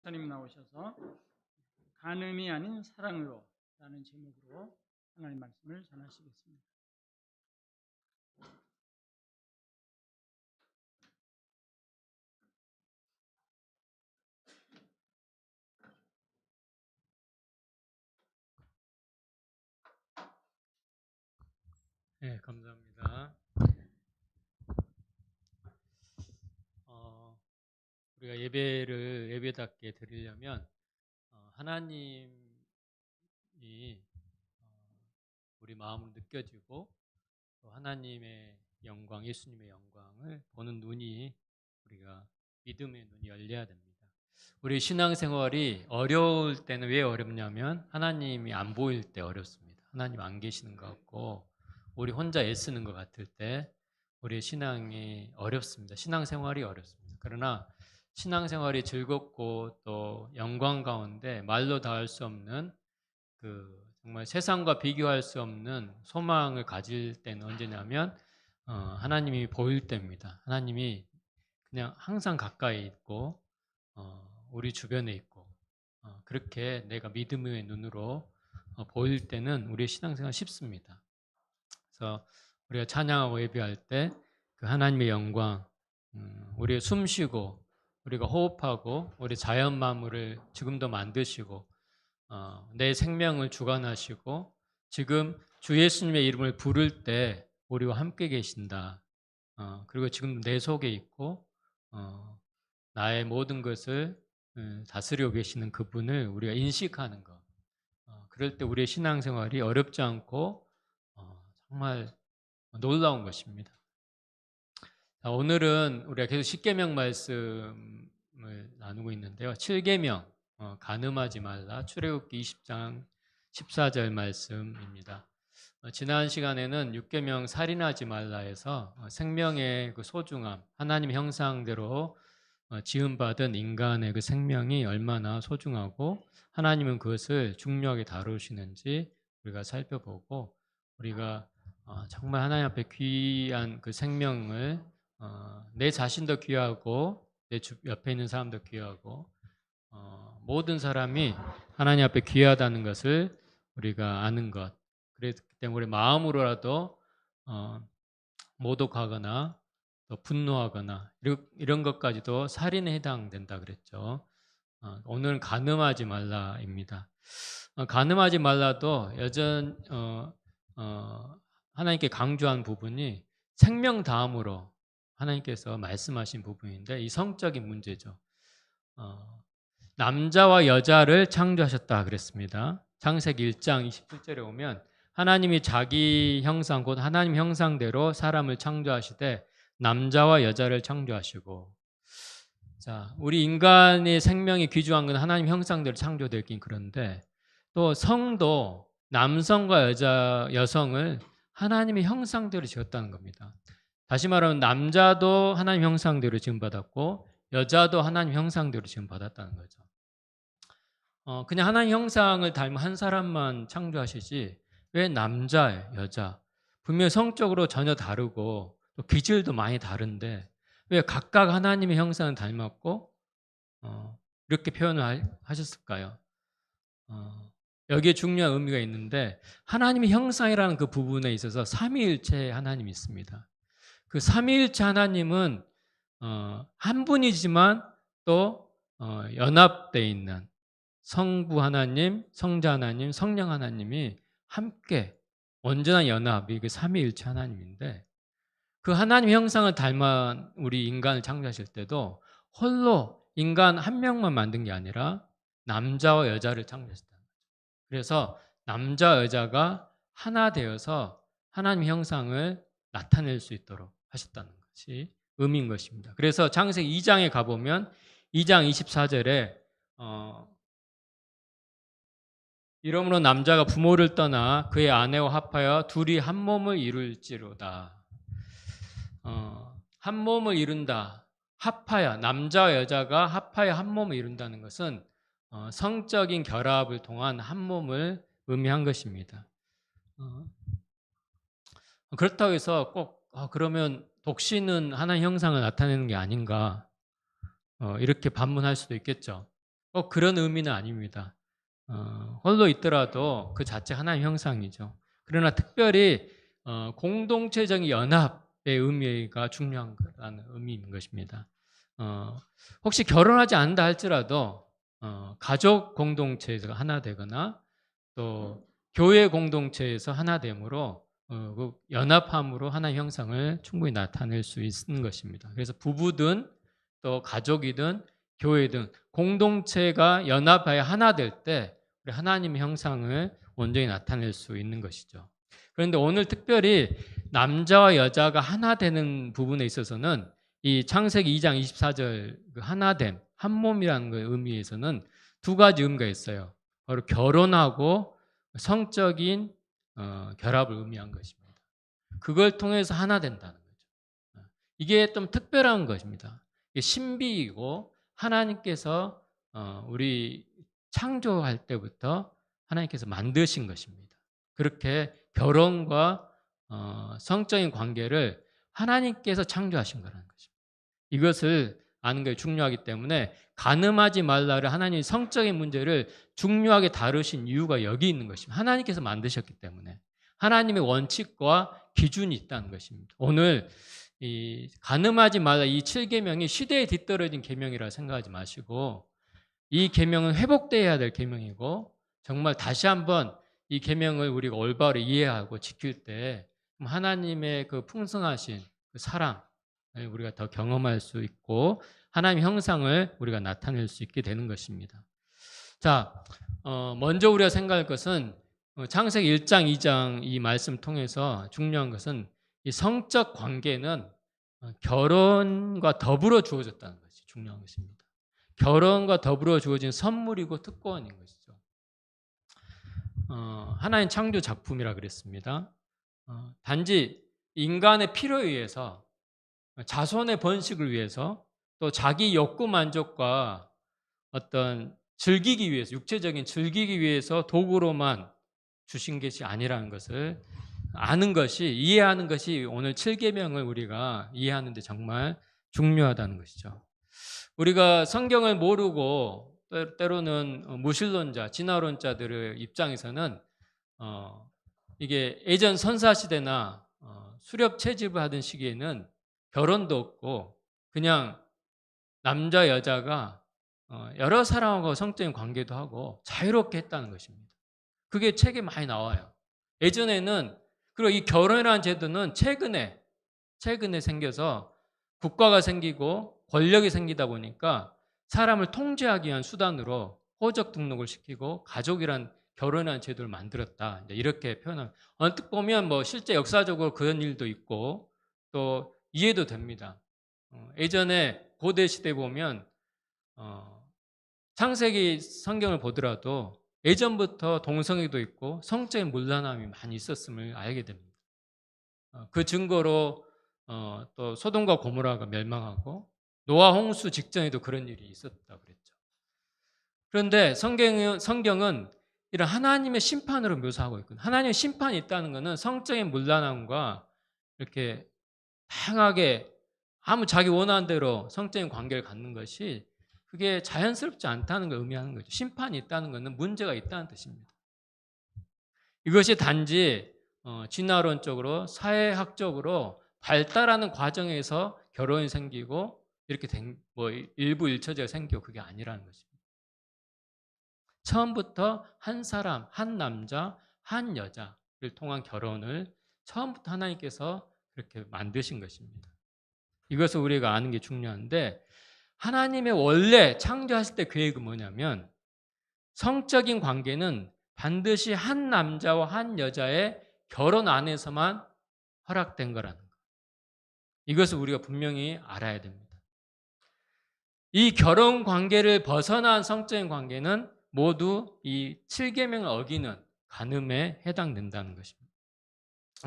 목사님 나오셔서 간음이 아닌 사랑으로 라는 제목으로 하나님 말씀을 전하시겠습니다. 네, 감사합니다. 우리가 예배를 예배답게 드리려면 하나님이 우리 마음으로 느껴지고 또 하나님의 영광, 예수님의 영광을 보는 눈이 우리가 믿음의 눈이 열려야 됩니다. 우리 신앙생활이 어려울 때는 왜 어렵냐면 하나님이 안 보일 때 어렵습니다. 하나님 안 계시는 것 같고 우리 혼자 애쓰는 것 같을 때 우리의 신앙이 어렵습니다. 신앙생활이 어렵습니다. 그러나 신앙생활이 즐겁고 또 영광 가운데 말로 다 할 수 없는 정말 세상과 비교할 수 없는 소망을 가질 때는 언제냐면 하나님이 보일 때입니다. 하나님이 그냥 항상 가까이 있고 우리 주변에 있고 그렇게 내가 믿음의 눈으로 보일 때는 우리의 신앙생활 쉽습니다. 그래서 우리가 찬양하고 예배할 때 그 하나님의 영광, 우리의 숨쉬고 우리가 호흡하고 우리 자연 만물을 지금도 만드시고 내 생명을 주관하시고 지금 주 예수님의 이름을 부를 때 우리와 함께 계신다. 그리고 지금 내 속에 있고 나의 모든 것을 다스리고 계시는 그분을 우리가 인식하는 것. 그럴 때 우리의 신앙생활이 어렵지 않고 정말 놀라운 것입니다. 오늘은 우리가 계속 십계명 말씀을 나누고 있는데요. 7계명 간음하지 말라 출애굽기 20장 14절 말씀입니다. 지난 시간에는 6계명 살인하지 말라에서 생명의 그 소중함, 하나님의 형상대로 지음받은 인간의 그 생명이 얼마나 소중하고 하나님은 그것을 중요하게 다루시는지 우리가 살펴보고 우리가 정말 하나님 앞에 귀한 그 생명을 내 자신도 귀하고 내 옆에 있는 사람도 귀하고 모든 사람이 하나님 앞에 귀하다는 것을 우리가 아는 것. 그렇기 때문에 우리 마음으로라도 모독하거나 또 분노하거나 이런 것까지도 살인에 해당된다 그랬죠. 오늘은 간음하지 말라입니다. 간음하지 말라도 하나님께 강조한 부분이 생명 다음으로 하나님께서 말씀하신 부분인데 이 성적인 문제죠. 남자와 여자를 창조하셨다 그랬습니다. 창세기 1장 27절에 오면 하나님이 자기 형상 곧 하나님 형상대로 사람을 창조하시되 남자와 여자를 창조하시고 자, 우리 인간의 생명이 귀중한 건 하나님 형상대로 창조되긴 그런데 또 성도 남성과 여성을 하나님의 형상대로 지었다는 겁니다. 다시 말하면 남자도 하나님 형상대로 지음받았고 여자도 하나님 형상대로 지음받았다는 거죠. 그냥 하나님 형상을 닮은 한 사람만 창조하시지 왜 남자, 여자 분명히 성적으로 전혀 다르고 또 기질도 많이 다른데 왜 각각 하나님의 형상을 닮았고 이렇게 표현을 하셨을까요? 여기에 중요한 의미가 있는데 하나님의 형상이라는 그 부분에 있어서 삼위일체 하나님이 있습니다. 그 삼위일체 하나님은 한 분이지만 또 연합되어 있는 성부 하나님, 성자 하나님, 성령 하나님이 함께 온전한 연합이 그 삼위일체 하나님인데 그 하나님 형상을 닮은 우리 인간을 창조하실 때도 홀로 인간 한 명만 만든 게 아니라 남자와 여자를 창조하셨다는 거죠. 그래서 남자 여자가 하나 되어서 하나님 형상을 나타낼 수 있도록 하셨다는 것이 의미인 것입니다. 그래서 창세기 2장에 가보면 2장 24절에 이러므로 남자가 부모를 떠나 그의 아내와 합하여 둘이 한 몸을 이룰지로다. 한 몸을 이룬다. 합하여 남자와 여자가 합하여 한 몸을 이룬다는 것은 성적인 결합을 통한 한 몸을 의미한 것입니다. 그렇다고 해서 꼭 그러면 독신은 하나님 형상을 나타내는 게 아닌가 이렇게 반문할 수도 있겠죠. 그런 의미는 아닙니다. 홀로 있더라도 그 자체 하나님 형상이죠. 그러나 특별히 공동체적인 연합의 의미가 중요한 거라는 의미인 것입니다. 혹시 결혼하지 않는다 할지라도 가족 공동체에서 하나 되거나 또 교회 공동체에서 하나 됨으로 그 연합함으로 하나의 형상을 충분히 나타낼 수 있는 것입니다. 그래서 부부든 또 가족이든 교회든 공동체가 연합하여 하나 될 때 우리 하나님의 형상을 온전히 나타낼 수 있는 것이죠. 그런데 오늘 특별히 남자와 여자가 하나 되는 부분에 있어서는 이 창세기 2장 24절 그 하나됨, 한 몸이라는 그 의미에서는 두 가지 의미가 있어요. 바로 결혼하고 성적인 결합을 의미한 것입니다. 그걸 통해서 하나 된다는 거죠. 이게 좀 특별한 것입니다. 이게 신비이고 하나님께서 우리 창조할 때부터 하나님께서 만드신 것입니다. 그렇게 결혼과 성적인 관계를 하나님께서 창조하신 거라는 거죠. 이것을 아는 게 중요하기 때문에 간음하지 말라를 하나님이 성적인 문제를 중요하게 다루신 이유가 여기 있는 것입니다. 하나님께서 만드셨기 때문에 하나님의 원칙과 기준이 있다는 것입니다. 오늘 이 간음하지 말라 이 7계명이 시대에 뒤떨어진 계명이라 생각하지 마시고 이 계명은 회복돼야 될 계명이고 정말 다시 한번 이 계명을 우리가 올바로 이해하고 지킬 때 하나님의 그 풍성하신 그 사랑 우리가 더 경험할 수 있고 하나님의 형상을 우리가 나타낼 수 있게 되는 것입니다. 자, 먼저 우리가 생각할 것은 창세기 1장, 2장 이 말씀 통해서 중요한 것은 이 성적 관계는 결혼과 더불어 주어졌다는 것이 중요한 것입니다. 결혼과 더불어 주어진 선물이고 특권인 것이죠. 하나님 창조 작품이라 그랬습니다. 단지 인간의 필요에 의해서 자손의 번식을 위해서 또 자기 욕구 만족과 어떤 즐기기 위해서 육체적인 즐기기 위해서 도구로만 주신 것이 아니라는 것을 아는 것이 이해하는 것이 오늘 7계명을 우리가 이해하는 데 정말 중요하다는 것이죠. 우리가 성경을 모르고 때로는 무신론자, 진화론자들의 입장에서는 이게 예전 선사시대나 수렵 채집을 하던 시기에는 결혼도 없고 그냥 남자 여자가 여러 사람하고 성적인 관계도 하고 자유롭게 했다는 것입니다. 그게 책에 많이 나와요. 예전에는 그리고 이 결혼이라는 제도는 최근에 생겨서 국가가 생기고 권력이 생기다 보니까 사람을 통제하기 위한 수단으로 호적 등록을 시키고 가족이란 결혼이라는 제도를 만들었다. 이렇게 표현을 언뜻 보면 뭐 실제 역사적으로 그런 일도 있고 또 이해도 됩니다. 예전에 고대 시대 보면 창세기 성경을 보더라도 예전부터 동성애도 있고 성적인 문란함이 많이 있었음을 알게 됩니다. 그 증거로 또 소돔과 고모라가 멸망하고 노아 홍수 직전에도 그런 일이 있었다고 그랬죠. 그런데 성경은 이런 하나님의 심판으로 묘사하고 있거든요. 하나님의 심판이 있다는 것은 성적인 문란함과 이렇게 다양하게 아무 자기 원하는 대로 성적인 관계를 갖는 것이 그게 자연스럽지 않다는 걸 의미하는 거죠. 심판이 있다는 것은 문제가 있다는 뜻입니다. 이것이 단지 진화론적으로 사회학적으로 발달하는 과정에서 결혼이 생기고 이렇게 된 뭐 일부 일처제가 생기고 그게 아니라는 것입니다. 처음부터 한 사람, 한 남자, 한 여자를 통한 결혼을 처음부터 하나님께서 그렇게 만드신 것입니다. 이것을 우리가 아는 게 중요한데 하나님의 원래 창조하실 때 계획은 뭐냐면 성적인 관계는 반드시 한 남자와 한 여자의 결혼 안에서만 허락된 거라는 것. 이것을 우리가 분명히 알아야 됩니다. 이 결혼 관계를 벗어난 성적인 관계는 모두 이 7계명을 어기는 간음에 해당된다는 것입니다.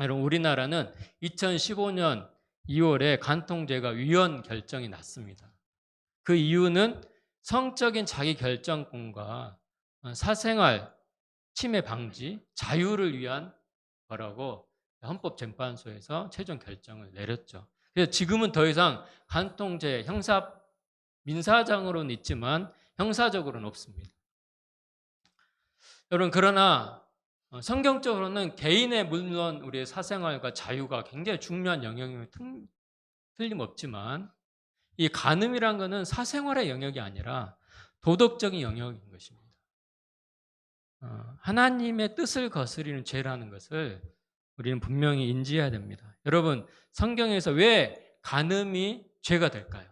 여러분 우리나라는 2015년 2월에 간통죄가 위헌 결정이 났습니다. 그 이유는 성적인 자기 결정권과 사생활 침해 방지, 자유를 위한 거라고 헌법재판소에서 최종 결정을 내렸죠. 그래서 지금은 더 이상 간통죄, 형사 민사장으로는 있지만 형사적으로는 없습니다. 여러분, 그러나 성경적으로는 개인의 물론 우리의 사생활과 자유가 굉장히 중요한 영역임을 틀림없지만 이 간음이란 것은 사생활의 영역이 아니라 도덕적인 영역인 것입니다. 하나님의 뜻을 거스리는 죄라는 것을 우리는 분명히 인지해야 됩니다. 여러분, 성경에서 왜 간음이 죄가 될까요?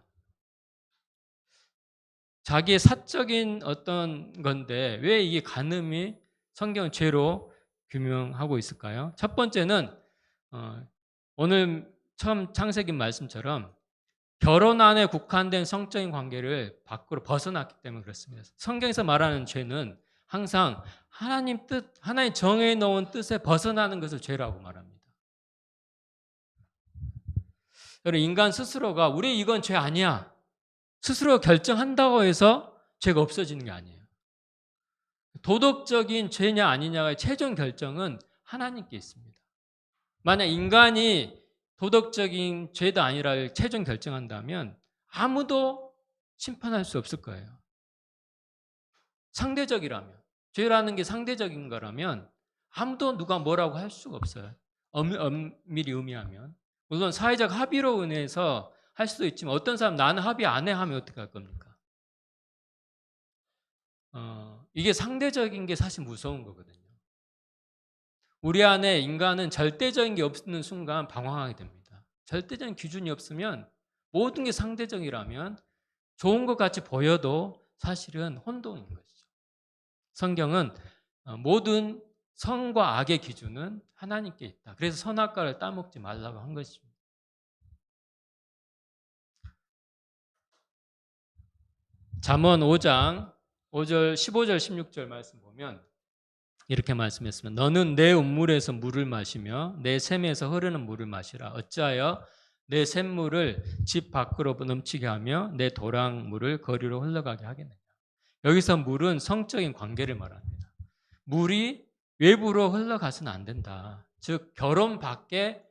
자기의 사적인 어떤 건데 왜 이게 간음이 성경 죄로 규명하고 있을까요? 첫 번째는 오늘 처음 창세기 말씀처럼 결혼 안에 국한된 성적인 관계를 밖으로 벗어났기 때문에 그렇습니다. 성경에서 말하는 죄는 항상 하나님 뜻, 하나님 정해 놓은 뜻에 벗어나는 것을 죄라고 말합니다. 여러분, 인간 스스로가 우리 이건 죄 아니야 스스로 결정한다고 해서 죄가 없어지는 게 아니에요. 도덕적인 죄냐 아니냐의 최종 결정은 하나님께 있습니다. 만약 인간이 도덕적인 죄다 아니라를 최종 결정한다면 아무도 심판할 수 없을 거예요. 상대적이라면, 죄라는 게 상대적인 거라면 아무도 누가 뭐라고 할 수가 없어요. 엄밀히 의미하면. 물론 사회적 합의로 인해서 할 수도 있지만 어떤 사람 나는 합의 안 해 하면 어떻게 할 겁니까? 이게 상대적인 게 사실 무서운 거거든요. 우리 안에 인간은 절대적인 게 없는 순간 방황하게 됩니다. 절대적인 기준이 없으면 모든 게 상대적이라면 좋은 것 같이 보여도 사실은 혼동인 것이죠. 성경은 모든 선과 악의 기준은 하나님께 있다. 그래서 선악과를 따먹지 말라고 한 것입니다. 잠언 5장 5절, 15절, 16절 말씀 보면 이렇게 말씀했습니다. 너는 내 운물에서 물을 마시며 내 샘에서 흐르는 물을 마시라. 어찌하여 내 샘물을 집 밖으로 넘치게 하며 내 도랑물을 거리로 흘러가게 하겠느냐. 여기서 물은 성적인 관계를 말합니다. 물이 외부로 흘러가서는 안 된다. 즉 결혼 밖에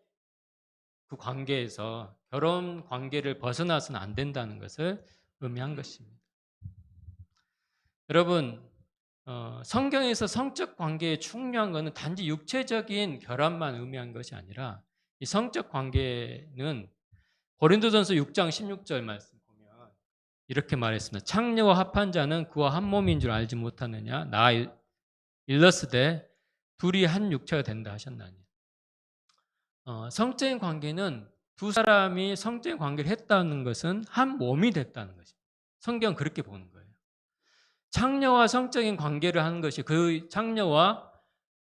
그 관계에서 결혼 관계를 벗어나서는 안 된다는 것을 의미한 것입니다. 여러분, 성경에서 성적 관계에 중요한 것은 단지 육체적인 결합만 의미한 것이 아니라 이 성적 관계는 고린도전서 6장 16절 말씀 보면 이렇게 말했습니다. 창녀와 합한 자는 그와 한 몸인 줄 알지 못하느냐? 나 일렀으되 둘이 한 육체가 된다 하셨나니. 성적인 관계는 두 사람이 성적인 관계를 했다는 것은 한 몸이 됐다는 것입니다. 성경은 그렇게 보는 거예요. 창녀와 성적인 관계를 하는 것이 그 창녀와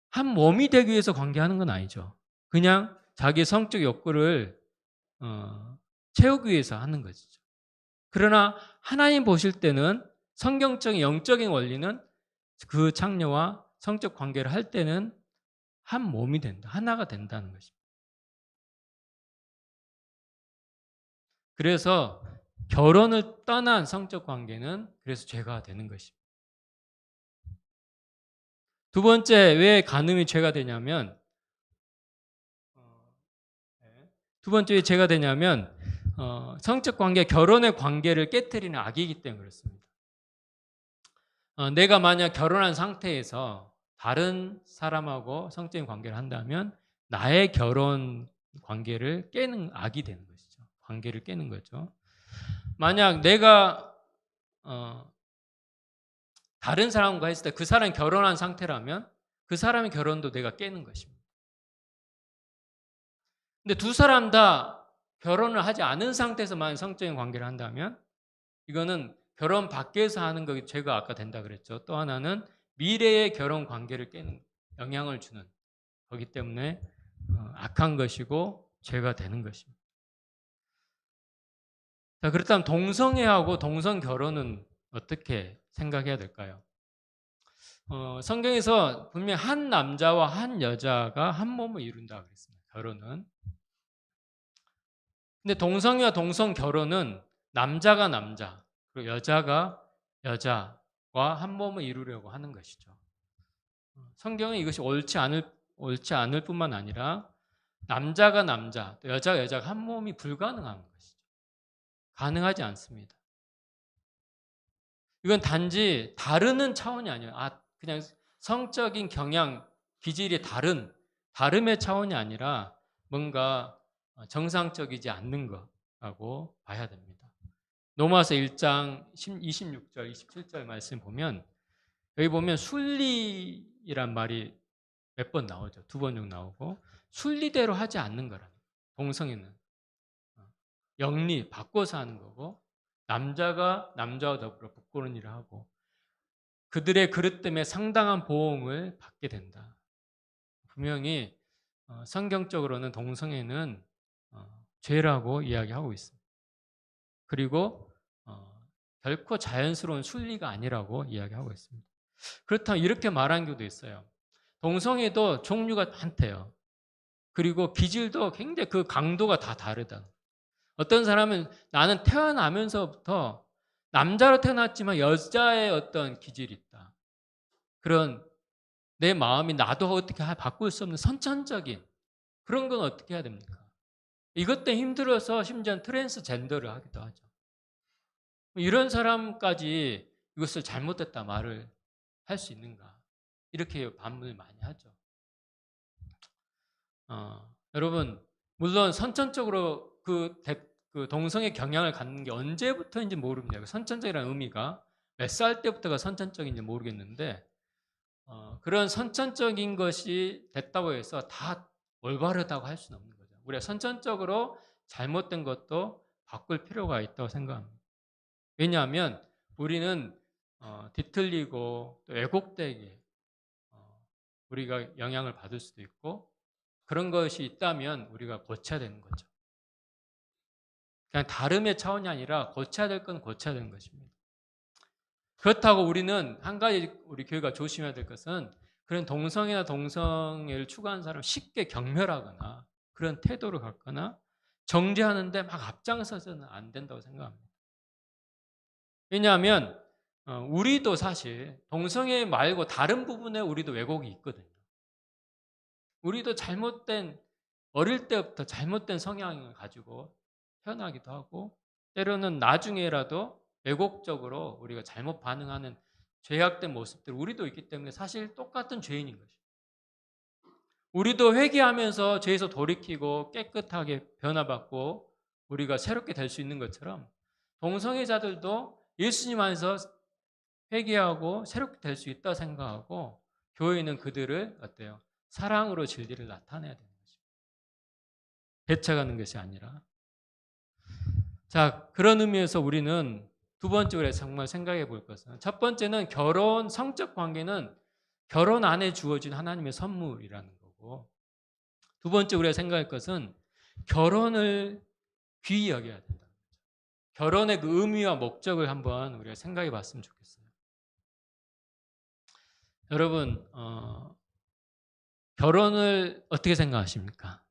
한 몸이 되기 위해서 관계하는 건 아니죠. 그냥 자기 성적 욕구를 채우기 위해서 하는 것이죠. 그러나 하나님 보실 때는 성경적인 영적인 원리는 그 창녀와 성적 관계를 할 때는 한 몸이 된다. 하나가 된다는 것입니다. 그래서 결혼을 떠난 성적 관계는 그래서 죄가 되는 것입니다. 두 번째, 왜 간음이 죄가 되냐면 성적 관계, 결혼의 관계를 깨트리는 악이기 때문에 그렇습니다. 내가 만약 결혼한 상태에서 다른 사람하고 성적인 관계를 한다면 나의 결혼 관계를 깨는 악이 되는 것이죠. 관계를 깨는 거죠. 만약 내가 다른 사람과 했을 때 그 사람이 결혼한 상태라면 그 사람의 결혼도 내가 깨는 것입니다. 근데 두 사람 다 결혼을 하지 않은 상태에서만 성적인 관계를 한다면 이거는 결혼 밖에서 하는 것이 죄가 아까 된다 그랬죠. 또 하나는 미래의 결혼 관계를 깨는 영향을 주는 거기 때문에 악한 것이고 죄가 되는 것입니다. 자, 그렇다면 동성애하고 동성 결혼은 어떻게 생각해야 될까요? 성경에서 분명히 한 남자와 한 여자가 한 몸을 이룬다 그랬습니다. 결혼은. 근데 동성애와 동성 결혼은 남자가 남자, 그리고 여자가 여자와 한 몸을 이루려고 하는 것이죠. 성경은 이것이 옳지 않을 뿐만 아니라 남자가 남자, 또 여자가 여자가 한 몸이 불가능한 것이죠. 가능하지 않습니다. 이건 단지 다르는 차원이 아니에요. 그냥 성적인 경향, 기질이 다름의 차원이 아니라 뭔가 정상적이지 않는 거라고 봐야 됩니다. 로마서 1장 26절, 27절 말씀 보면 여기 보면 순리이란 말이 몇 번 나오죠. 2번 정도 나오고 순리대로 하지 않는 거라. 동성애는 영리, 바꿔서 하는 거고 남자가 남자와 더불어 부끄러운 일을 하고 그들의 그릇 때문에 상당한 보응을 받게 된다. 분명히 성경적으로는 동성애는 죄라고 이야기하고 있습니다. 그리고 결코 자연스러운 순리가 아니라고 이야기하고 있습니다. 그렇다면 이렇게 말한 경우도 있어요. 동성애도 종류가 많대요. 그리고 기질도 굉장히 그 강도가 다 다르다. 어떤 사람은 나는 태어나면서부터 남자로 태어났지만 여자의 어떤 기질이 있다. 그런 내 마음이 나도 어떻게 바꿀 수 없는 선천적인 그런 건 어떻게 해야 됩니까? 이것 때문에 힘들어서 심지어는 트랜스젠더를 하기도 하죠. 이런 사람까지 이것을 잘못됐다 말을 할 수 있는가? 이렇게 반문을 많이 하죠. 여러분 물론 선천적으로 그 동성애 경향을 갖는 게 언제부터인지 모릅니다. 선천적이라는 의미가 몇 살 때부터가 선천적인지 모르겠는데 그런 선천적인 것이 됐다고 해서 다 올바르다고 할 수는 없는 거죠. 우리가 선천적으로 잘못된 것도 바꿀 필요가 있다고 생각합니다. 왜냐하면 우리는 뒤틀리고 또 왜곡되게 우리가 영향을 받을 수도 있고 그런 것이 있다면 우리가 고쳐야 되는 거죠. 그냥 다름의 차원이 아니라 고쳐야 될 건 고쳐야 되는 것입니다. 그렇다고 우리는 한 가지 우리 교회가 조심해야 될 것은 그런 동성애나 동성애를 추구하는 사람을 쉽게 경멸하거나 그런 태도를 갖거나 정죄하는데 막 앞장서서는 안 된다고 생각합니다. 왜냐하면 우리도 사실 동성애 말고 다른 부분에 우리도 왜곡이 있거든요. 우리도 어릴 때부터 잘못된 성향을 가지고 태어나기도 하고 때로는 나중에라도 왜곡적으로 우리가 잘못 반응하는 죄악된 모습들 우리도 있기 때문에 사실 똑같은 죄인인 것입니다. 우리도 회개하면서 죄에서 돌이키고 깨끗하게 변화받고 우리가 새롭게 될 수 있는 것처럼 동성애자들도 예수님 안에서 회개하고 새롭게 될 수 있다고 생각하고 교회는 그들을 어때요? 사랑으로 진리를 나타내야 되는 것입니다. 배척하는 것이 아니라. 자, 그런 의미에서 우리는 두 번째로 정말 생각해 볼 것은 첫 번째는 성적 관계는 결혼 안에 주어진 하나님의 선물이라는 거고 두 번째 우리가 생각할 것은 결혼을 귀히 여겨야 된다. 결혼의 그 의미와 목적을 한번 우리가 생각해 봤으면 좋겠어요. 여러분, 결혼을 어떻게 생각하십니까?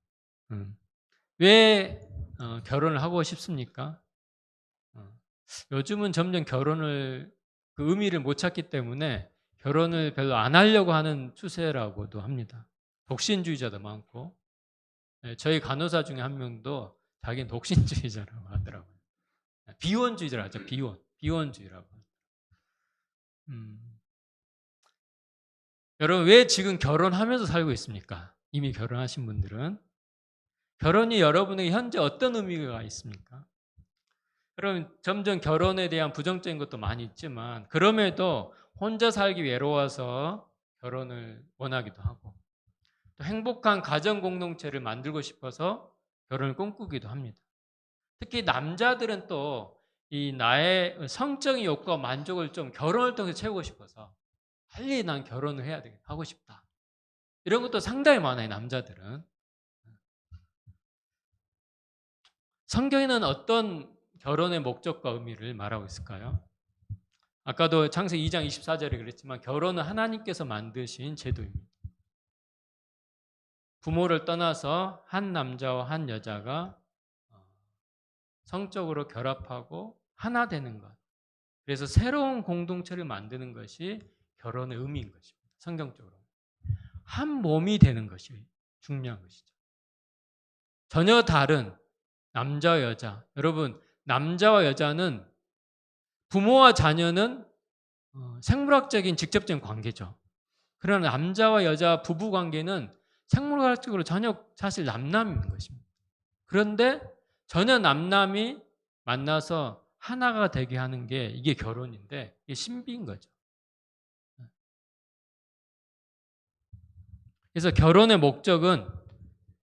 왜 결혼을 하고 싶습니까? 요즘은 점점 결혼을 그 의미를 못 찾기 때문에 결혼을 별로 안 하려고 하는 추세라고도 합니다. 독신주의자도 많고 저희 간호사 중에 한 명도 자기는 독신주의자라고 하더라고요. 비혼주의자라고 하죠. 비혼주의라고. 여러분 왜 지금 결혼하면서 살고 있습니까? 이미 결혼하신 분들은 결혼이 여러분에게 현재 어떤 의미가 있습니까? 여러분 점점 결혼에 대한 부정적인 것도 많이 있지만 그럼에도 혼자 살기 외로워서 결혼을 원하기도 하고 또 행복한 가정 공동체를 만들고 싶어서 결혼을 꿈꾸기도 합니다. 특히 남자들은 또 이 나의 성적인 욕구와 만족을 좀 결혼을 통해서 채우고 싶어서 빨리 난 결혼을 해야 되겠다 하고 싶다. 이런 것도 상당히 많아요. 남자들은. 성경에는 어떤 결혼의 목적과 의미를 말하고 있을까요? 아까도 창세기 2장 24절에 그랬지만 결혼은 하나님께서 만드신 제도입니다. 부모를 떠나서 한 남자와 한 여자가 성적으로 결합하고 하나 되는 것. 그래서 새로운 공동체를 만드는 것이 결혼의 의미인 것입니다. 성경적으로. 한 몸이 되는 것이 중요한 것이죠. 전혀 다른 남자와 여자. 여러분, 남자와 여자는 부모와 자녀는 생물학적인 직접적인 관계죠. 그러나 남자와 여자 부부 관계는 생물학적으로 전혀 사실 남남인 것입니다. 그런데 전혀 남남이 만나서 하나가 되게 하는 게 이게 결혼인데 이게 신비인 거죠. 그래서 결혼의 목적은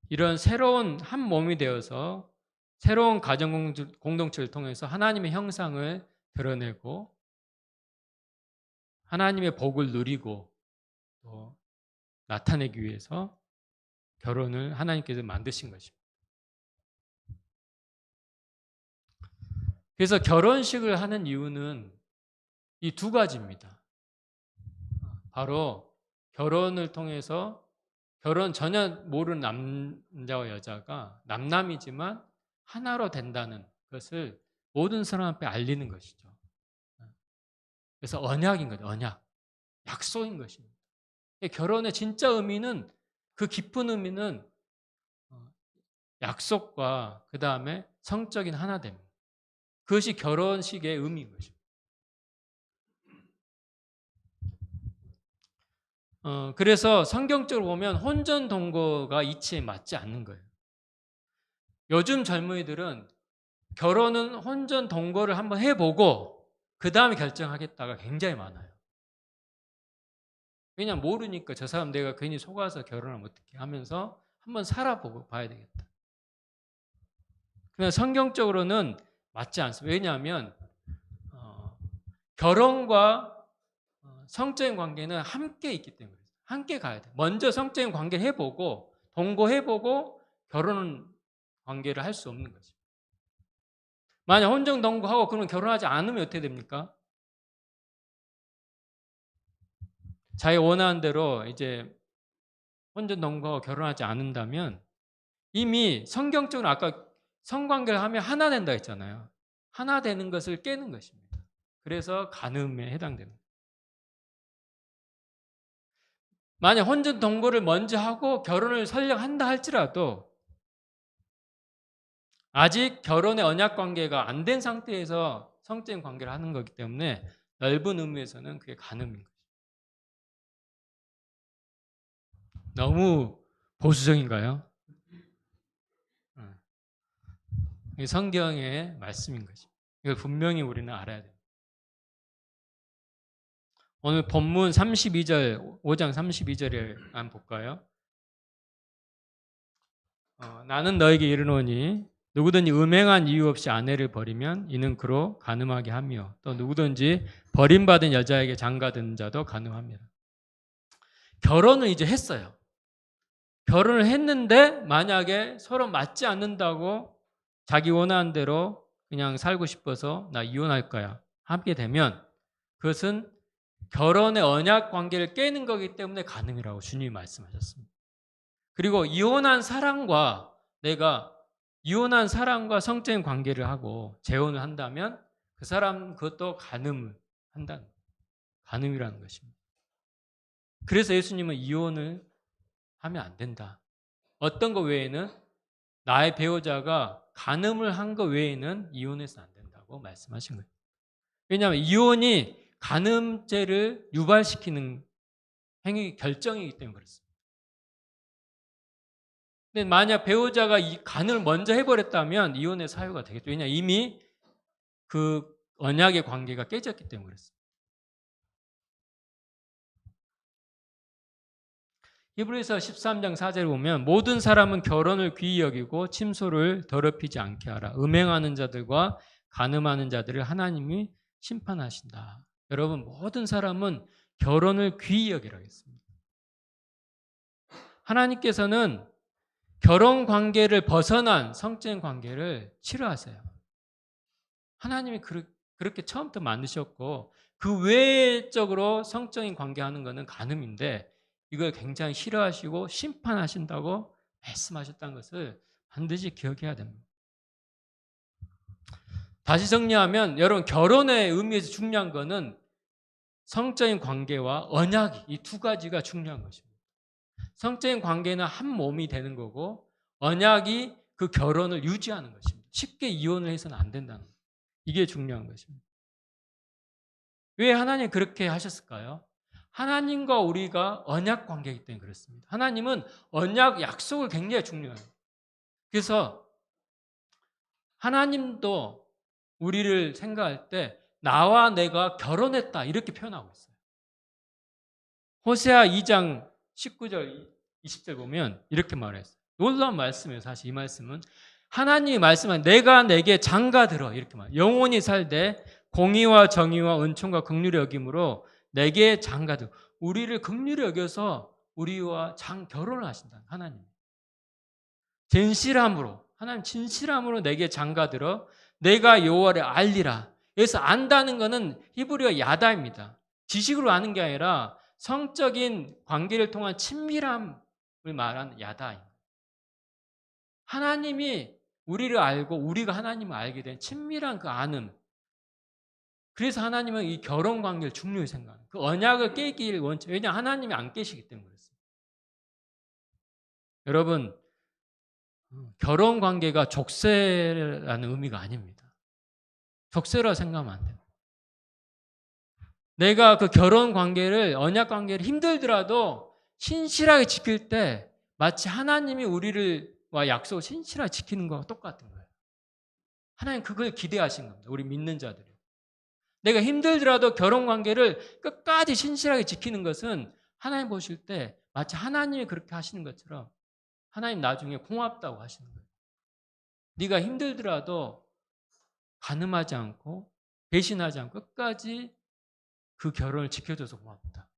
이런 새로운 한 몸이 되어서 새로운 가정 공동체를 통해서 하나님의 형상을 드러내고 하나님의 복을 누리고 또 나타내기 위해서 결혼을 하나님께서 만드신 것입니다. 그래서 결혼식을 하는 이유는 이 두 가지입니다. 바로 결혼을 통해서 결혼 전혀 모르는 남자와 여자가 남남이지만 하나로 된다는 것을 모든 사람 앞에 알리는 것이죠. 그래서 언약인 거죠. 언약. 약속인 것입니다. 결혼의 진짜 의미는 그 깊은 의미는 약속과 그 다음에 성적인 하나됨입니다. 그것이 결혼식의 의미인 것입니다. 그래서 성경적으로 보면 혼전 동거가 이치에 맞지 않는 거예요. 요즘 젊은이들은 결혼은 혼전 동거를 한번 해보고 그 다음에 결정하겠다가 굉장히 많아요. 왜냐면 모르니까 저 사람 내가 괜히 속아서 결혼하면 어떻게 하면서 한번 살아보고 봐야 되겠다. 그러나 성경적으로는 맞지 않습니다. 왜냐하면 결혼과 성적인 관계는 함께 있기 때문에 함께 가야 돼요. 먼저 성적인 관계를 해보고 동거해보고 결혼 관계를 할 수 없는 거죠. 만약 혼전 동거하고 그러면 결혼하지 않으면 어떻게 됩니까? 자기 원하는 대로 이제 혼전 동거하고 결혼하지 않는다면 이미 성경적으로 아까 성관계를 하면 하나 된다 했잖아요. 하나 되는 것을 깨는 것입니다. 그래서 간음에 해당되는 거예요. 만약 혼전 동거를 먼저 하고 결혼을 설령 한다 할지라도 아직 결혼의 언약 관계가 안 된 상태에서 성적인 관계를 하는 거기 때문에 넓은 의미에서는 그게 간음인 거죠. 너무 보수적인가요? 이게 성경의 말씀인 거죠. 이걸 분명히 우리는 알아야 돼요. 오늘 본문 32절, 5장 32절에 한번 볼까요? 나는 너에게 이르노니 누구든지 음행한 이유 없이 아내를 버리면 이는 그로 간음하게 하며 또 누구든지 버림받은 여자에게 장가든 자도 간음합니다. 결혼을 이제 했어요. 결혼을 했는데 만약에 서로 맞지 않는다고 자기 원하는 대로 그냥 살고 싶어서 나 이혼할 거야 하게 되면 그것은 결혼의 언약 관계를 깨는 거기 때문에 간음이라고 주님이 말씀하셨습니다. 그리고 이혼한 사람과 성적인 관계를 하고 재혼을 한다면 그 사람 그것도 간음을 한다는 거예요. 간음이라는 것입니다. 그래서 예수님은 이혼을 하면 안 된다. 어떤 거 외에는 나의 배우자가 간음을 한 거 외에는 이혼해서 안 된다고 말씀하신 거예요. 왜냐하면 이혼이 간음죄를 유발시키는 행위 결정이기 때문에 그렇습니다. 근데 만약 배우자가 이 간을 먼저 해버렸다면 이혼의 사유가 되겠죠. 왜냐 이미 그 언약의 관계가 깨졌기 때문에 그렇습니다. 히브리서 13장 4절을 보면 모든 사람은 결혼을 귀히 여기고 침소를 더럽히지 않게 하라. 음행하는 자들과 간음하는 자들을 하나님이 심판하신다. 여러분 모든 사람은 결혼을 귀히 여기라고 했습니다. 하나님께서는 결혼 관계를 벗어난 성적인 관계를 싫어하세요. 하나님이 그렇게 처음부터 만드셨고 그 외적으로 성적인 관계하는 것은 간음인데 이걸 굉장히 싫어하시고 심판하신다고 말씀하셨다는 것을 반드시 기억해야 됩니다. 다시 정리하면 여러분 결혼의 의미에서 중요한 것은 성적인 관계와 언약이 이 두 가지가 중요한 것입니다. 성적인 관계는 한 몸이 되는 거고 언약이 그 결혼을 유지하는 것입니다. 쉽게 이혼을 해서는 안 된다는 거예요. 이게 중요한 것입니다. 왜 하나님 그렇게 하셨을까요? 하나님과 우리가 언약 관계이기 때문에 그렇습니다. 하나님은 언약 약속을 굉장히 중요해요. 그래서 하나님도 우리를 생각할 때 나와 내가 결혼했다 이렇게 표현하고 있어요. 호세아 2장 19절 20절 보면 이렇게 말했어요. 놀라운 말씀이에요. 사실 이 말씀은 하나님이 말씀한 내가 내게 장가들어 이렇게 말해요. 영원히 살되 공의와 정의와 은총과 긍휼히 여김으로 내게 장가들어. 우리를 긍휼히 여겨서 우리와 결혼을 하신다. 하나님. 진실함으로 하나님 진실함으로 내게 장가들어 내가 여호와를 알리라. 여기서 안다는 것은 히브리어 야다입니다. 지식으로 아는 게 아니라 성적인 관계를 통한 친밀함을 말하는 야다입니다. 하나님이 우리를 알고 우리가 하나님을 알게 된 친밀한 그 아는. 그래서 하나님은 이 결혼 관계를 중요히 생각해요. 그 언약을 깨기를 원치. 왜냐하면 하나님이 안 깨시기 때문에 그렇습니다. 여러분 결혼 관계가 족쇄라는 의미가 아닙니다. 족쇄라 생각하면 안 돼요. 내가 그 결혼 관계를 언약 관계를 힘들더라도 신실하게 지킬 때 마치 하나님이 우리와 약속을 신실하게 지키는 거와 똑같은 거예요. 하나님 그걸 기대하신 겁니다. 우리 믿는 자들이. 내가 힘들더라도 결혼 관계를 끝까지 신실하게 지키는 것은 하나님 보실 때 마치 하나님이 그렇게 하시는 것처럼 하나님 나중에 고맙다고 하시는 거예요. 네가 힘들더라도 간음하지 않고 배신하지 않고 끝까지 그 결혼을 지켜줘서 고맙다.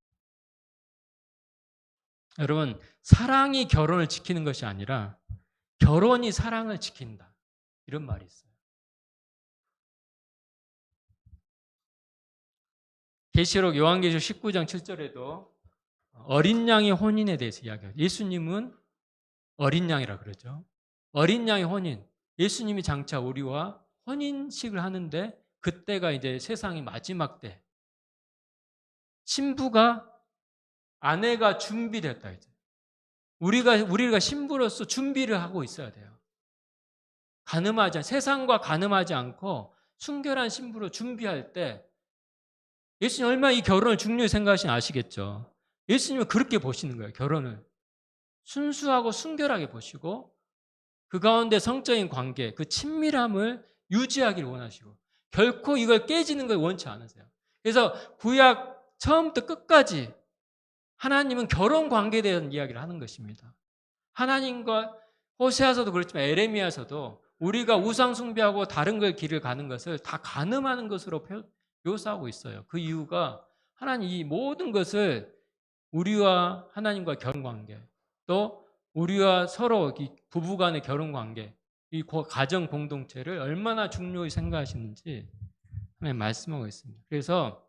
여러분 사랑이 결혼을 지키는 것이 아니라 결혼이 사랑을 지킨다. 이런 말이 있어요. 계시록 요한계시록 19장 7절에도 어린 양의 혼인에 대해서 이야기해요. 예수님은 어린 양이라 그러죠. 어린 양의 혼인. 예수님이 장차 우리와 혼인식을 하는데 그때가 이제 세상의 마지막 때. 신부가 아내가 준비됐다 이제. 우리가 신부로서 준비를 하고 있어야 돼요. 세상과 가늠하지 않고 순결한 신부로 준비할 때 예수님 얼마나 이 결혼을 중요히 생각하시는지 아시겠죠? 예수님은 그렇게 보시는 거예요. 결혼을 순수하고 순결하게 보시고 그 가운데 성적인 관계, 그 친밀함을 유지하기를 원하시고 결코 이걸 깨지는 걸 원치 않으세요. 그래서 구약 처음부터 끝까지 하나님은 결혼 관계에 대한 이야기를 하는 것입니다. 하나님과 호세아서도 그렇지만 에레미야서도 우리가 우상 숭배하고 다른 걸 길을 가는 것을 다 간음하는 것으로 묘사하고 있어요. 그 이유가 하나님 이 모든 것을 우리와 하나님과 결혼 관계, 또 우리와 서로 부부 간의 결혼 관계, 이 가정 공동체를 얼마나 중요히 생각하시는지 하나님 말씀하고 있습니다. 그래서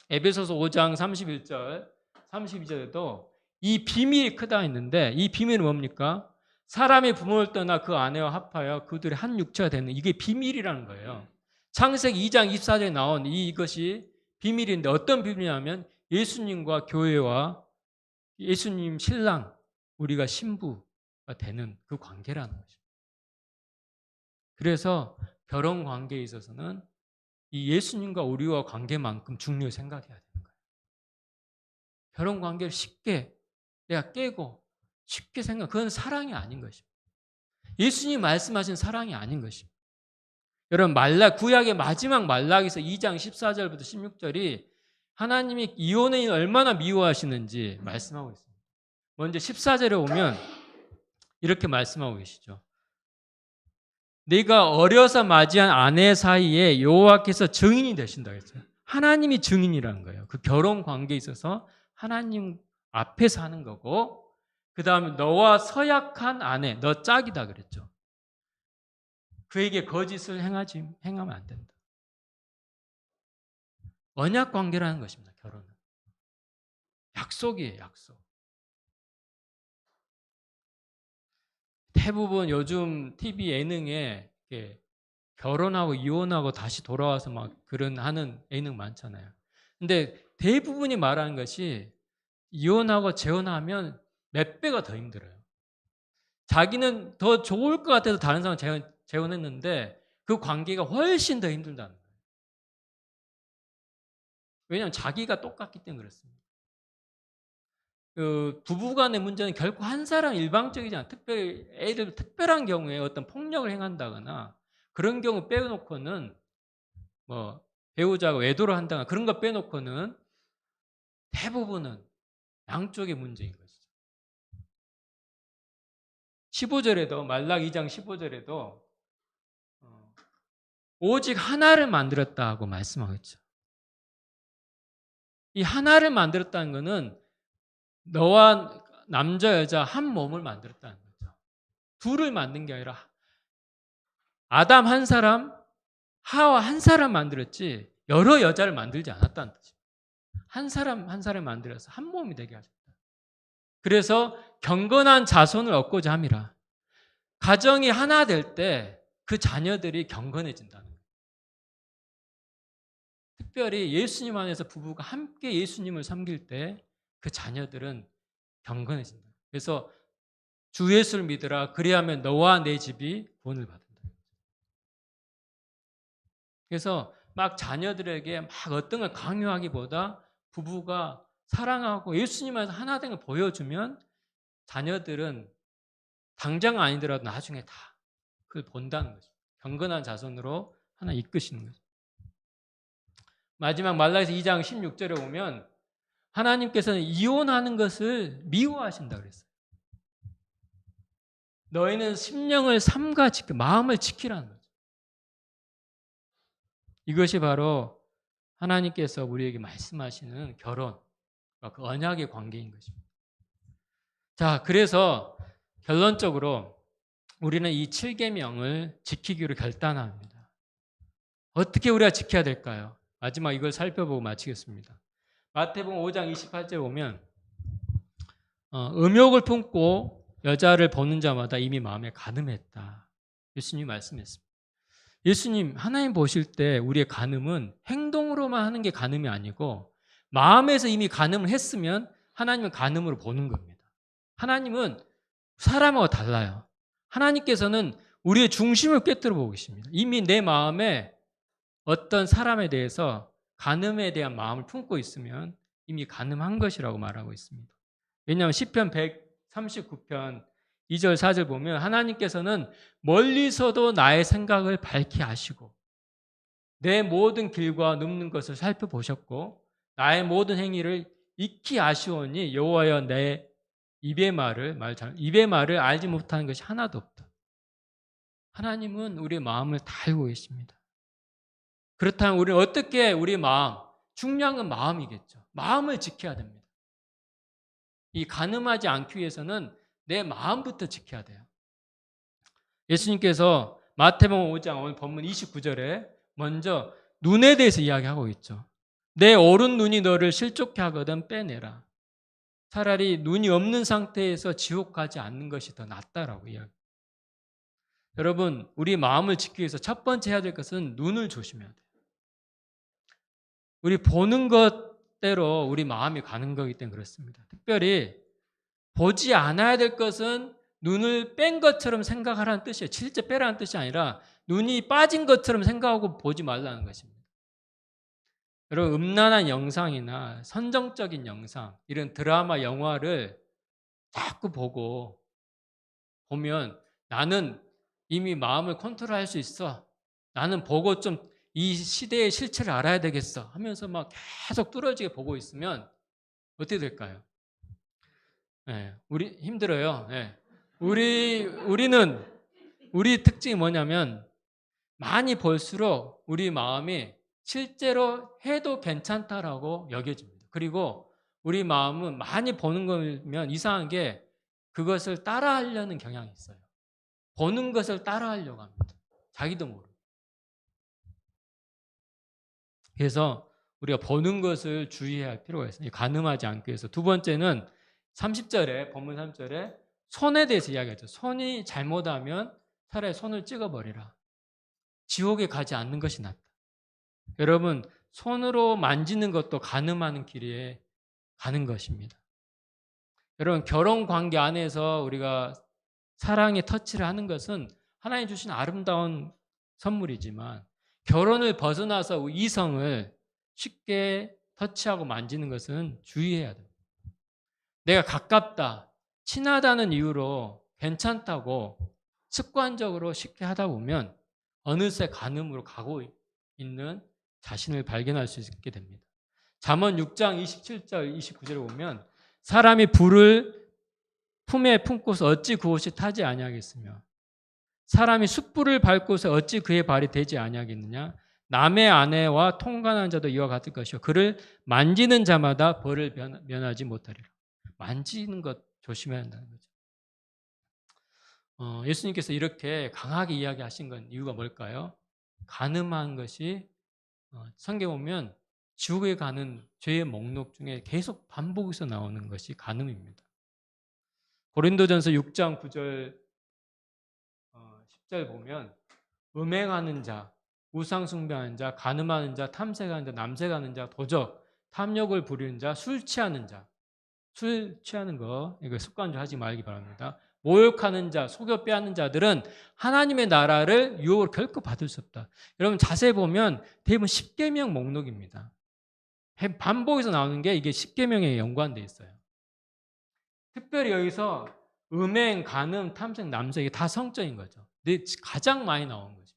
에베소서 5장 31절, 32절에도 이 비밀이 크다 했는데 이 비밀은 뭡니까? 사람이 부모를 떠나 그 아내와 합하여 그들의 한 육체가 되는 이게 비밀이라는 거예요. 창세기 2장 24절에 나온 이것이 비밀인데 어떤 비밀이냐면 예수님과 교회와 예수님 신랑 우리가 신부가 되는 그 관계라는 거죠. 그래서 결혼 관계에 있어서는 이 예수님과 우리와 관계만큼 중요히 생각해야 되는 거예요. 결혼 관계를 쉽게 내가 깨고 쉽게 그건 사랑이 아닌 것입니다. 예수님이 말씀하신 사랑이 아닌 것입니다. 여러분 구약의 마지막 말라기서 2장 14절부터 16절이 하나님이 이혼을 얼마나 미워하시는지 말씀하고 있습니다. 먼저 14절에 오면 이렇게 말씀하고 계시죠. 네가 어려서 맞이한 아내 사이에 여호와께서 증인이 되신다 했어요. 하나님이 증인이라는 거예요. 그 결혼 관계에 있어서 하나님 앞에서 하는 거고 그 다음에 너와 서약한 아내, 너 짝이다 그랬죠. 그에게 거짓을 행하면 안 된다. 언약 관계라는 것입니다. 결혼은. 약속이에요. 약속. 대부분 요즘 TV 예능에 결혼하고 이혼하고 다시 돌아와서 막 그런 하는 예능 많잖아요. 근데 대부분이 말하는 것이 이혼하고 재혼하면 몇 배가 더 힘들어요. 자기는 더 좋을 것 같아서 다른 사람 재혼했는데 그 관계가 훨씬 더 힘들다는 거예요. 왜냐하면 자기가 똑같기 때문에 그렇습니다. 그 부부 간의 문제는 결코 한 사람 일방적이지 않아요. 특별히 애들 특별한 경우에 어떤 폭력을 행한다거나 그런 경우 빼놓고는 뭐 배우자가 외도를 한다거나 그런 거 빼놓고는 대부분은 양쪽의 문제인 것이죠. 15절에도 말락 2장 15절에도 오직 하나를 만들었다 하고 말씀하고 있죠. 이 하나를 만들었다는 것은 너와 남자 여자 한 몸을 만들었다는 거죠. 둘을 만든 게 아니라 아담 한 사람, 하와 한 사람 만들었지 여러 여자를 만들지 않았다는 뜻이에요. 한 사람 한 사람 만들어서 한 몸이 되게 하셨다. 그래서 경건한 자손을 얻고자 함이라. 가정이 하나 될 때 그 자녀들이 경건해진다는 거예요. 특별히 예수님 안에서 부부가 함께 예수님을 섬길 때 그 자녀들은 경건해진다. 그래서 주 예수를 믿으라. 그리하면 너와 내 집이 구원을 받는다. 그래서 막 자녀들에게 막 어떤 걸 강요하기보다 부부가 사랑하고 예수님 안에서 하나 된 걸 보여주면 자녀들은 당장 아니더라도 나중에 다 그걸 본다는 거죠. 경건한 자손으로 하나 이끄시는 거죠. 마지막 말라기서 2장 16절에 보면 하나님께서는 이혼하는 것을 미워하신다 그랬어요. 너희는 심령을 삼가 지켜 마음을 지키라는 거죠. 이것이 바로 하나님께서 우리에게 말씀하시는 결혼과 그 언약의 관계인 것입니다. 자, 그래서 결론적으로 우리는 이 7계명을 지키기로 결단합니다. 어떻게 우리가 지켜야 될까요? 마지막 이걸 살펴보고 마치겠습니다. 마태복음 5장 28절 보면 음욕을 품고 여자를 보는 자마다 이미 마음에 간음했다. 예수님이 말씀했습니다. 예수님, 하나님 보실 때 우리의 간음은 행동으로만 하는 게 간음이 아니고 마음에서 이미 간음을 했으면 하나님은 간음으로 보는 겁니다. 하나님은 사람하고 달라요. 하나님께서는 우리의 중심을 꿰뚫어 보고 계십니다. 이미 내 마음에 어떤 사람에 대해서 간음에 대한 마음을 품고 있으면 이미 간음한 것이라고 말하고 있습니다. 왜냐하면 시편 139편 2절 4절 보면 하나님께서는 멀리서도 나의 생각을 밝히 아시고 내 모든 길과 눕는 것을 살펴보셨고 나의 모든 행위를 익히 아시오니 여호와여 내 입의 말을 알지 못하는 것이 하나도 없다. 하나님은 우리의 마음을 다 알고 계십니다. 그렇다면 우리는 어떻게 우리 마음, 중요한 건 마음이겠죠. 마음을 지켜야 됩니다. 이 간음하지 않기 위해서는 내 마음부터 지켜야 돼요. 예수님께서 마태복음 5장 오늘 본문 29절에 먼저 눈에 대해서 이야기하고 있죠. 내 오른 눈이 너를 실족케 하거든 빼내라. 차라리 눈이 없는 상태에서 지옥 가지 않는 것이 더 낫다라고 이야기합니다. 여러분, 우리 마음을 지키기 위해서 첫 번째 해야 될 것은 눈을 조심해야 돼요. 우리 보는 것대로 우리 마음이 가는 거기 때문에 그렇습니다. 특별히 보지 않아야 될 것은 눈을 뺀 것처럼 생각하라는 뜻이에요. 실제 빼라는 뜻이 아니라 눈이 빠진 것처럼 생각하고 보지 말라는 것입니다. 여러분, 음란한 영상이나 선정적인 영상, 이런 드라마, 영화를 자꾸 보면 나는 이미 마음을 컨트롤할 수 있어. 나는 보고 좀 이 시대의 실체를 알아야 되겠어 하면서 막 계속 뚫어지게 보고 있으면 어떻게 될까요? 네, 우리 힘들어요. 네. 우리는 우리 특징이 뭐냐면 많이 볼수록 우리 마음이 실제로 해도 괜찮다라고 여겨집니다. 그리고 우리 마음은 많이 보는 거면 이상한 게 그것을 따라하려는 경향이 있어요. 보는 것을 따라하려고 합니다. 자기도 모르고. 그래서 우리가 보는 것을 주의해야 할 필요가 있어요. 간음하지 않기 위해서. 두 번째는 30절에 본문 3절에 손에 대해서 이야기하죠. 손이 잘못하면 차라리 손을 찍어버리라. 지옥에 가지 않는 것이 낫다. 여러분, 손으로 만지는 것도 간음하는 길에 가는 것입니다. 여러분, 결혼 관계 안에서 우리가 사랑의 터치를 하는 것은 하나님 주신 아름다운 선물이지만 결혼을 벗어나서 이성을 쉽게 터치하고 만지는 것은 주의해야 됩니다. 내가 가깝다, 친하다는 이유로 괜찮다고 습관적으로 쉽게 하다 보면 어느새 간음으로 가고 있는 자신을 발견할 수 있게 됩니다. 잠언 6장 27절 29절에 보면 사람이 불을 품에 품고서 어찌 그곳이 타지 아니하겠으며 사람이 숯불을 밟고서 어찌 그의 발이 되지 아니하겠느냐. 남의 아내와 통관한 자도 이와 같을 것이요 그를 만지는 자마다 벌을 면하지 못하리라. 만지는 것 조심해야 한다는 거죠. 예수님께서 이렇게 강하게 이야기하신 건 이유가 뭘까요? 간음한 것이 성경에 보면 지옥에 가는 죄의 목록 중에 계속 반복해서 나오는 것이 간음입니다. 고린도전서 6장 9절 10절 보면 음행하는 자, 우상숭배하는 자, 간음하는 자, 탐색하는 자, 남색하는 자, 도적, 탐욕을 부리는 자, 술 취하는 자. 술 취하는 거 이거 습관적으로 하지 말기 바랍니다. 모욕하는 자, 속여 빼앗는 자들은 하나님의 나라를 유혹을 결코 받을 수 없다. 여러분 자세히 보면 대부분 10계명 목록입니다. 반복해서 나오는 게 이게 10계명에 연관되어 있어요. 특별히 여기서 음행, 간음, 탐색, 남색 이게 다 성적인 거죠. 근데 가장 많이 나온 거죠.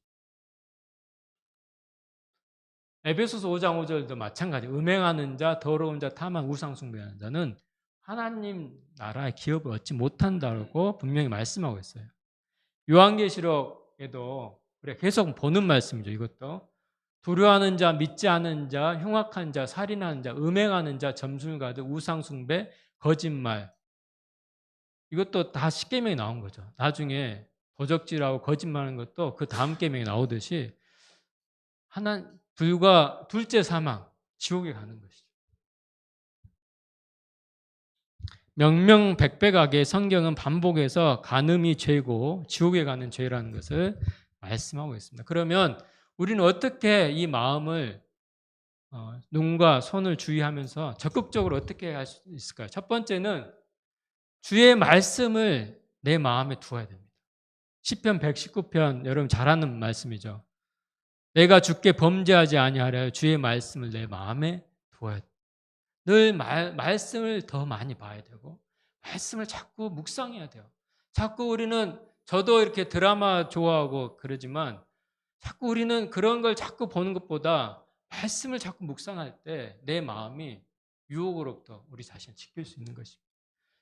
에베소서 5장 5절도 마찬가지. 음행하는 자, 더러운 자, 탐한 우상 숭배하는 자는 하나님 나라의 기업을 얻지 못한다고 분명히 말씀하고 있어요. 요한계시록에도 우리가 계속 보는 말씀이죠. 이것도 두려워하는 자, 믿지 않는 자, 흉악한 자, 살인하는 자, 음행하는 자, 점술가들, 우상 숭배, 거짓말 이것도 다 10계명에 나온 거죠. 나중에 도적질하고 거짓말하는 것도 그 다음 계명에 나오듯이 불과 둘째 사망, 지옥에 가는 것이죠. 명명백백하게 성경은 반복해서 간음이 죄고 지옥에 가는 죄라는 것을 말씀하고 있습니다. 그러면 우리는 어떻게 이 마음을 눈과 손을 주의하면서 적극적으로 어떻게 할 수 있을까요? 첫 번째는 주의 말씀을 내 마음에 두어야 됩니다. 시편 119편 여러분 잘 아는 말씀이죠. 내가 주께 범죄하지 아니하려 주의 말씀을 내 마음에 두어야 돼. 늘 말씀을 더 많이 봐야 되고 말씀을 자꾸 묵상해야 돼요. 자꾸 우리는 저도 이렇게 드라마 좋아하고 그러지만 자꾸 우리는 그런 걸 자꾸 보는 것보다 말씀을 자꾸 묵상할 때 내 마음이 유혹으로부터 우리 자신을 지킬 수 있는 것입니다.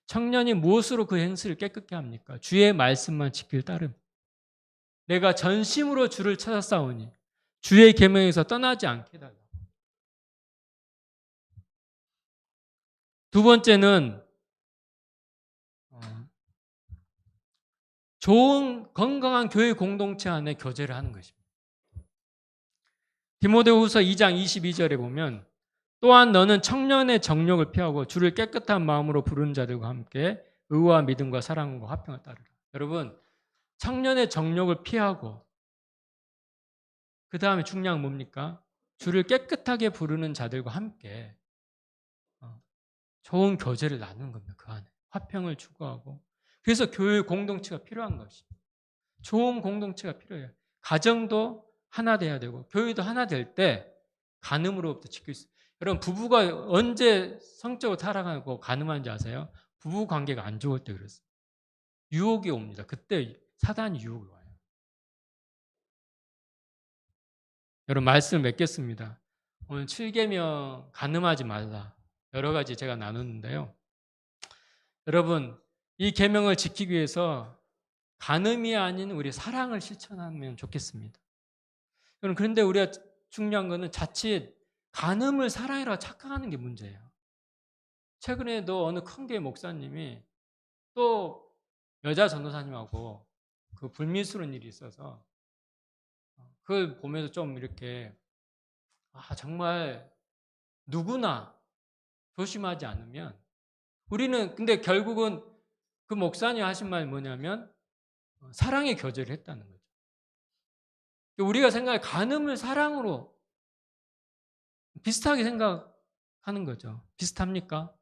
청년이 무엇으로 그 행실을 깨끗게 합니까? 주의 말씀만 지킬 따름. 내가 전심으로 주를 찾아 싸우니 주의 계명에서 떠나지 않게 해달라. 두 번째는 좋은 건강한 교회 공동체 안에 교제를 하는 것입니다. 디모데후서 2장 22절에 보면 또한 너는 청년의 정욕을 피하고 주를 깨끗한 마음으로 부르는 자들과 함께 의와 믿음과 사랑과 화평을 따르라. 여러분 청년의 정욕을 피하고 그 다음에 중요한 뭡니까? 주를 깨끗하게 부르는 자들과 함께 좋은 교제를 나누는 겁니다. 그 안에 화평을 추구하고 그래서 교회 공동체가 필요한 것입니다. 좋은 공동체가 필요해요. 가정도 하나 돼야 되고 교회도 하나 될 때 간음으로부터 지킬 수. 여러분 부부가 언제 성적으로 타락하고 간음하는지 아세요? 부부 관계가 안 좋을 때 그랬어요. 유혹이 옵니다. 그때 사단이 유혹을 와요. 여러분 말씀을 맺겠습니다. 오늘 7계명 간음하지 말라. 여러 가지 제가 나눴는데요. 여러분 이 계명을 지키기 위해서 간음이 아닌 우리 사랑을 실천하면 좋겠습니다. 여러분 그런데 우리가 중요한 거는 자칫 간음을 사랑이라고 착각하는 게 문제예요. 최근에도 어느 큰 교회 목사님이 또 여자 전도사님하고 그 불미스러운 일이 있어서 그걸 보면서 좀 이렇게 정말 누구나 조심하지 않으면 우리는 근데 결국은 그 목사님 하신 말이 뭐냐면 사랑의 교제를 했다는 거죠. 우리가 생각해 간음을 사랑으로 비슷하게 생각하는 거죠. 비슷합니까?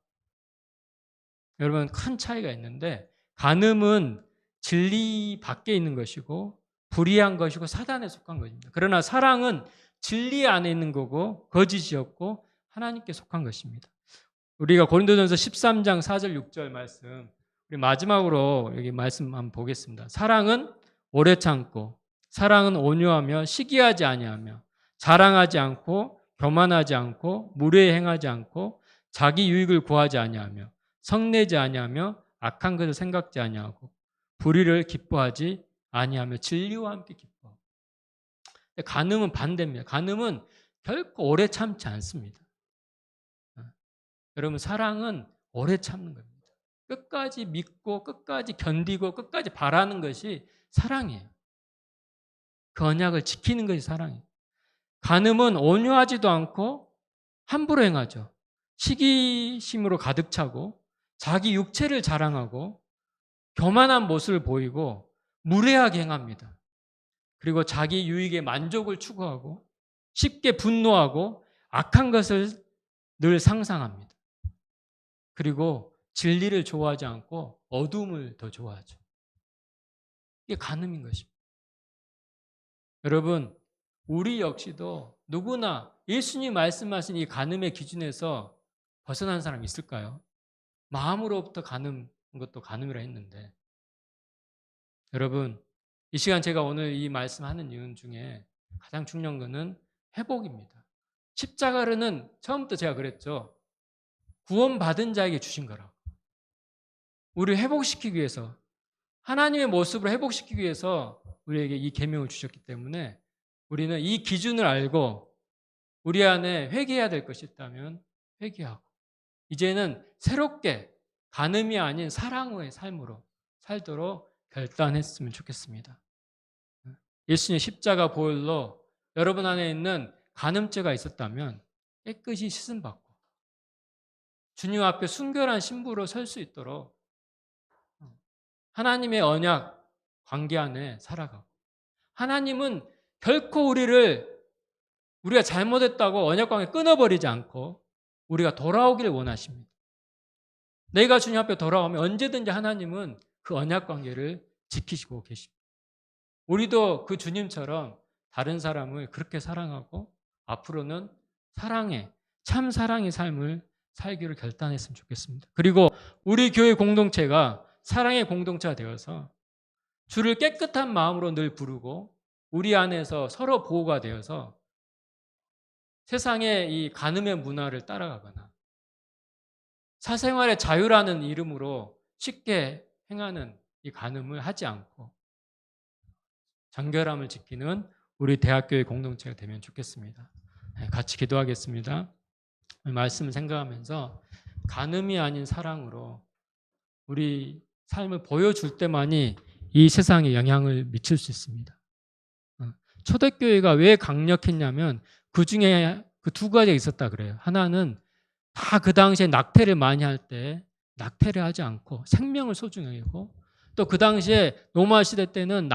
여러분 큰 차이가 있는데 간음은 진리 밖에 있는 것이고 불의한 것이고 사단에 속한 것입니다. 그러나 사랑은 진리 안에 있는 거고 거짓이 없고 하나님께 속한 것입니다. 우리가 고린도전서 13장 4절 6절 말씀, 우리 마지막으로 여기 말씀 한번 보겠습니다. 사랑은 오래 참고, 사랑은 온유하며 시기하지 아니하며, 자랑하지 않고 교만하지 않고 무례히 행하지 않고 자기 유익을 구하지 아니하며 성내지 아니하며 악한 것을 생각지 아니하고 불의를 기뻐하지 아니하며 진리와 함께 기뻐. 간음은 반대입니다. 간음은 결코 오래 참지 않습니다. 여러분, 사랑은 오래 참는 겁니다. 끝까지 믿고 끝까지 견디고 끝까지 바라는 것이 사랑이에요. 그 언약을 지키는 것이 사랑이에요. 간음은 온유하지도 않고 함부로 행하죠. 시기심으로 가득 차고 자기 육체를 자랑하고 교만한 모습을 보이고 무례하게 행합니다. 그리고 자기 유익의 만족을 추구하고 쉽게 분노하고 악한 것을 늘 상상합니다. 그리고 진리를 좋아하지 않고 어둠을 더 좋아하죠. 이게 간음인 것입니다. 여러분, 우리 역시도 누구나 예수님 말씀하신 이 간음의 기준에서 벗어난 사람이 있을까요? 마음으로부터 간음 것도 간음이라 했는데, 여러분, 이 시간 제가 오늘 이 말씀하는 이유 중에 가장 중요한 것은 회복입니다. 십자가는 처음부터 제가 그랬죠. 구원받은 자에게 주신 거라고. 우리를 회복시키기 위해서, 하나님의 모습으로 회복시키기 위해서 우리에게 이 계명을 주셨기 때문에 우리는 이 기준을 알고 우리 안에 회개해야 될 것이 있다면 회개하고, 이제는 새롭게 간음이 아닌 사랑의 삶으로 살도록 결단했으면 좋겠습니다. 예수님의 십자가 보혈로 여러분 안에 있는 간음죄가 있었다면 깨끗이 씻음받고 주님 앞에 순결한 신부로 설 수 있도록 하나님의 언약 관계 안에 살아가고, 하나님은 결코 우리가 잘못했다고 언약 관계 끊어버리지 않고 우리가 돌아오기를 원하십니다. 내가 주님 앞에 돌아오면 언제든지 하나님은 그 언약 관계를 지키시고 계십니다. 우리도 그 주님처럼 다른 사람을 그렇게 사랑하고 앞으로는 참 사랑의 삶을 살기를 결단했으면 좋겠습니다. 그리고 우리 교회 공동체가 사랑의 공동체가 되어서 주를 깨끗한 마음으로 늘 부르고 우리 안에서 서로 보호가 되어서 세상의 이 간음의 문화를 따라가거나 사생활의 자유라는 이름으로 쉽게 행하는 이 간음을 하지 않고 정결함을 지키는 우리 대학교의 공동체가 되면 좋겠습니다. 같이 기도하겠습니다. 말씀을 생각하면서 간음이 아닌 사랑으로 우리 삶을 보여줄 때만이 이 세상에 영향을 미칠 수 있습니다. 초대교회가 왜 강력했냐면 그 중에 그 두 가지가 있었다 그래요. 하나는 다 그 당시에 낙태를 많이 할 때 낙태를 하지 않고 생명을 소중히 여기고, 또 그 당시에 로마 시대 때는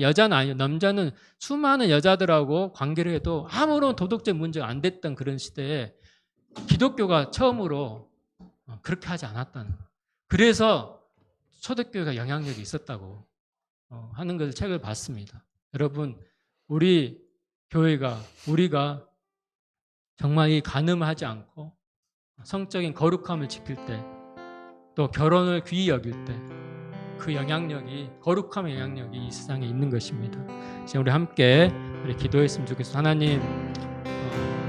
여자는 아니에요. 남자는 수많은 여자들하고 관계를 해도 아무런 도덕적 문제가 안 됐던 그런 시대에 기독교가 처음으로 그렇게 하지 않았다는 거예요. 그래서 초대교회가 영향력이 있었다고 하는 것을 책을 봤습니다. 여러분, 우리 교회가 우리가 정말 이 간음을 하지 않고 성적인 거룩함을 지킬 때, 또 결혼을 귀히 여길 때 그 영향력이, 거룩함의 영향력이 이 세상에 있는 것입니다. 이제 우리 함께 기도했으면 좋겠습니다. 하나님,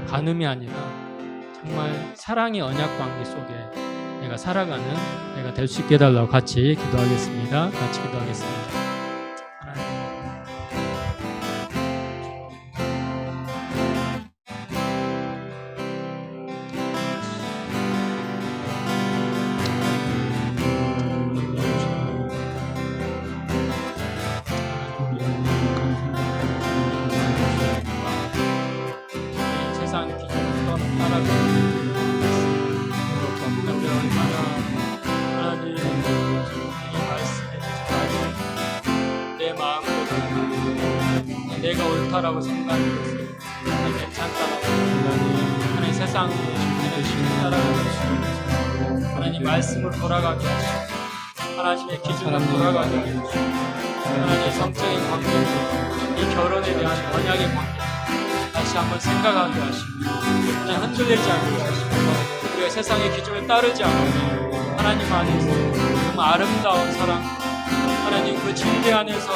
간음이 아니라 정말 사랑의 언약 관계 속에 내가 살아가는 내가 될 수 있게 해달라고 같이 기도하겠습니다. 같이 기도하겠습니다. 내가 옳다라고 생각하는 것을 괜찮다라고 하나님 세상을 따라가게 하시고 하나님 말씀으로 돌아가게 하시고 하나님의 기준으로 돌아가게 하시고 하나님의 성적인 관계, 이 결혼에 대한 언약의 관계 다시 다시 한번 생각하게 하시고 그냥 흔들리지 않게 하시고 우리가 세상의 기준을 따르지 않고 하나님 안에서 정말 아름다운 사랑, 하나님 그 진리 안에서